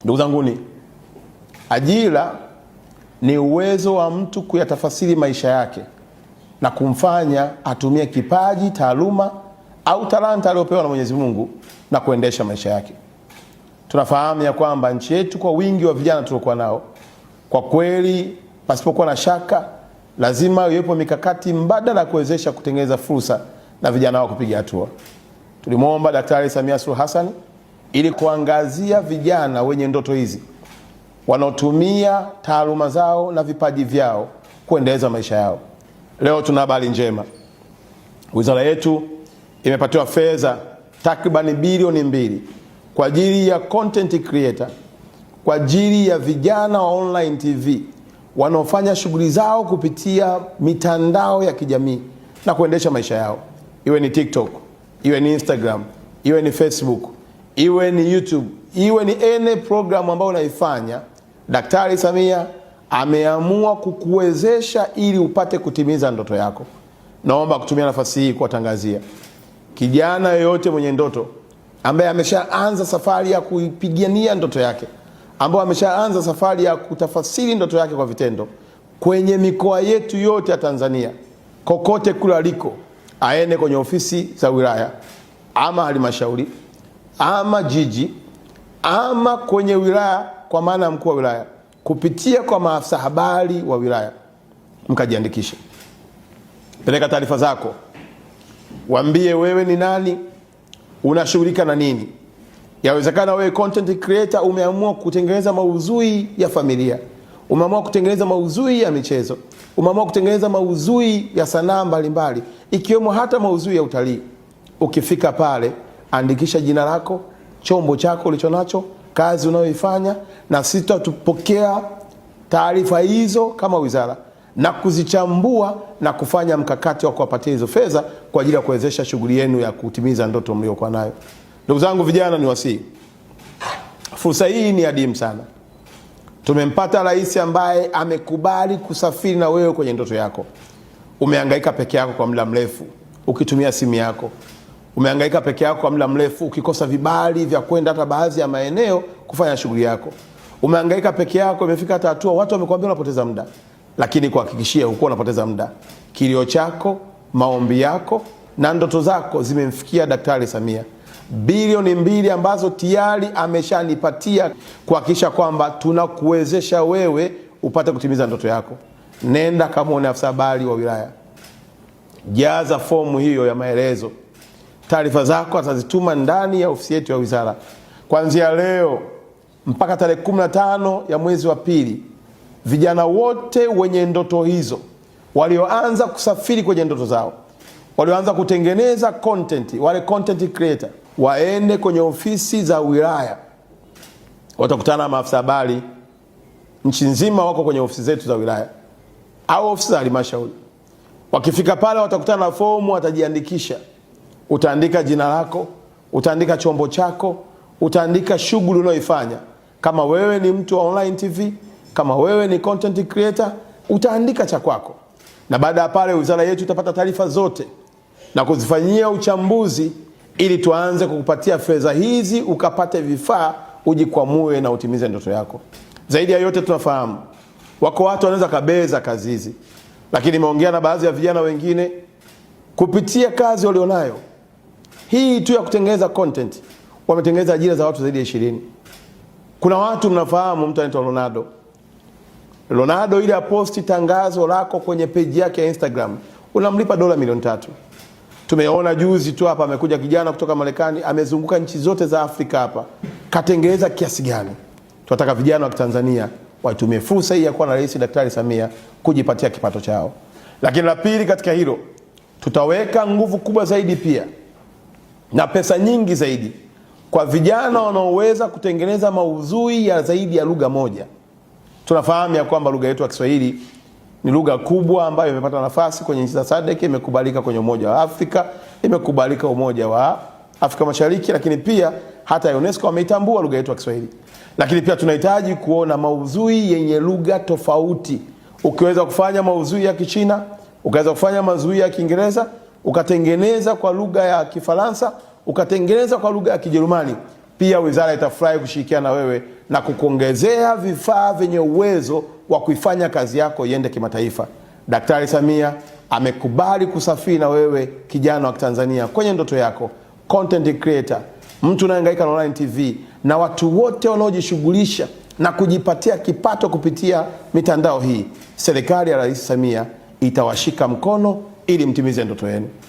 Ndugu zanguni, ajira ni uwezo wa mtu kuyatafasiri maisha yake na kumfanya atumie kipaji, taaluma au talanta aliyopewa na Mwenyezi Mungu na kuendesha maisha yake. Tunafahamu ya kwamba nchi yetu kwa wingi wa vijana tuliokuwa nao, kwa kweli pasipokuwa na shaka lazima iwepo mikakati mbadala kuwezesha kutengeneza fursa na vijana wao kupiga hatua. Tulimwomba Daktari Samia Suluhu Hassan ili kuangazia vijana wenye ndoto hizi wanaotumia taaluma zao na vipaji vyao kuendeleza maisha yao. Leo tuna habari njema. Wizara yetu imepatiwa fedha takriban bilioni 2 kwa ajili ya content creator, kwa ajili ya vijana wa online TV wanaofanya shughuli zao kupitia mitandao ya kijamii na kuendesha maisha yao. Iwe ni TikTok, iwe ni Instagram, iwe ni Facebook, iwe ni YouTube, iwe ni any program ambayo unaifanya, Daktari Samia ameamua kukuwezesha ili upate kutimiza ndoto yako. Naomba kutumia nafasi hii kuwatangazia kijana yeyote mwenye ndoto ambaye ameshaanza safari ya kuipigania ndoto yake, ambaye ameshaanza safari ya kutafasiri ndoto yake kwa vitendo kwenye mikoa yetu yote ya Tanzania, kokote kule aliko, aende kwenye ofisi za wilaya ama halmashauri ama jiji ama kwenye wilaya, kwa maana mkuu wa wilaya, kupitia kwa maafisa habari wa wilaya, mkajiandikishe. Peleka taarifa zako, waambie wewe ni nani, unashughulika na nini. Yawezekana wewe content creator umeamua kutengeneza maudhui ya familia, umeamua kutengeneza maudhui ya michezo, umeamua kutengeneza maudhui ya sanaa mbalimbali, ikiwemo hata maudhui ya utalii. Ukifika pale, andikisha jina lako, chombo chako ulichonacho, kazi unayoifanya, na sisi tutapokea taarifa hizo kama wizara na kuzichambua na kufanya mkakati wa kuwapatia hizo fedha kwa ajili ya kuwezesha shughuli yenu ya kutimiza ndoto mliokuwa nayo. Ndugu zangu vijana, ni wasii, fursa hii ni adimu sana. Tumempata rais ambaye amekubali kusafiri na wewe kwenye ndoto yako. Umehangaika peke yako kwa muda mrefu ukitumia simu yako. Umehangaika peke yako kwa muda mrefu ukikosa vibali vya kwenda hata baadhi ya maeneo kufanya shughuli yako. Umehangaika peke yako, imefika hata hatua watu wamekwambia unapoteza muda. Lakini kuhakikishia huko unapoteza muda. Kilio chako, maombi yako na ndoto zako zimemfikia Daktari Samia. Bilioni 2 ambazo tayari ameshanipatia kuhakikisha kwamba tunakuwezesha wewe upate kutimiza ndoto yako. Nenda kama afisa habari wa wilaya, jaza fomu hiyo ya maelezo. Taarifa zako atazituma ndani ya ofisi yetu ya wizara kuanzia leo mpaka tarehe 15 ya mwezi wa pili. Vijana wote wenye ndoto hizo, walioanza kusafiri kwenye ndoto zao, walioanza kutengeneza content, wale content creator, waende kwenye ofisi za wilaya. Watakutana na maafisa habari nchi nzima, wako kwenye ofisi zetu za wilaya au ofisi za halmashauri. Wakifika pale watakutana na fomu, watajiandikisha. Utaandika jina lako, utaandika chombo chako, utaandika shughuli unayoifanya. Kama wewe ni mtu wa online TV, kama wewe ni content creator, utaandika cha kwako. Na baada ya pale wizara yetu itapata taarifa zote na kuzifanyia uchambuzi ili tuanze kukupatia fedha hizi ukapate vifaa ujikwamue na utimize ndoto yako. Zaidi ya yote, tunafahamu wako watu wanaweza kabeza kazi hizi, lakini nimeongea na baadhi ya vijana wengine kupitia kazi walionayo hii tu ya kutengeneza content, wametengeneza ajira za watu zaidi ya 20. Kuna watu mnafahamu, mtu anaitwa Ronaldo ile aposti tangazo lako kwenye page yake ya Instagram, unamlipa dola milioni 3. Tumeona juzi tu hapa amekuja kijana kutoka Marekani, amezunguka nchi zote za Afrika hapa, katengeneza kiasi gani. Tunataka vijana wa Tanzania watumie fursa hii ya kuwa na Rais Daktari Samia kujipatia kipato chao. Lakini la pili katika hilo, tutaweka nguvu kubwa zaidi pia na pesa nyingi zaidi kwa vijana wanaoweza kutengeneza maudhui ya zaidi ya lugha moja. Tunafahamu ya kwamba lugha yetu ya Kiswahili ni lugha kubwa ambayo imepata nafasi kwenye nchi za SADC, imekubalika kwenye Umoja wa Afrika, imekubalika Umoja wa Afrika Mashariki, lakini pia hata UNESCO wameitambua lugha yetu ya Kiswahili. Lakini pia tunahitaji kuona maudhui yenye lugha tofauti. Ukiweza kufanya maudhui ya Kichina, ukaweza kufanya maudhui ya Kiingereza, ukatengeneza kwa lugha ya Kifaransa, ukatengeneza kwa lugha ya Kijerumani, pia wizara itafurahi kushirikiana na wewe na kukuongezea vifaa vyenye uwezo wa kuifanya kazi yako iende kimataifa. Daktari Samia amekubali kusafiri na wewe kijana wa Tanzania kwenye ndoto yako, content creator, mtu unayehangaika na online TV na watu wote wanaojishughulisha na kujipatia kipato kupitia mitandao hii. Serikali ya Rais Samia itawashika mkono ili mtimize ndoto yenu.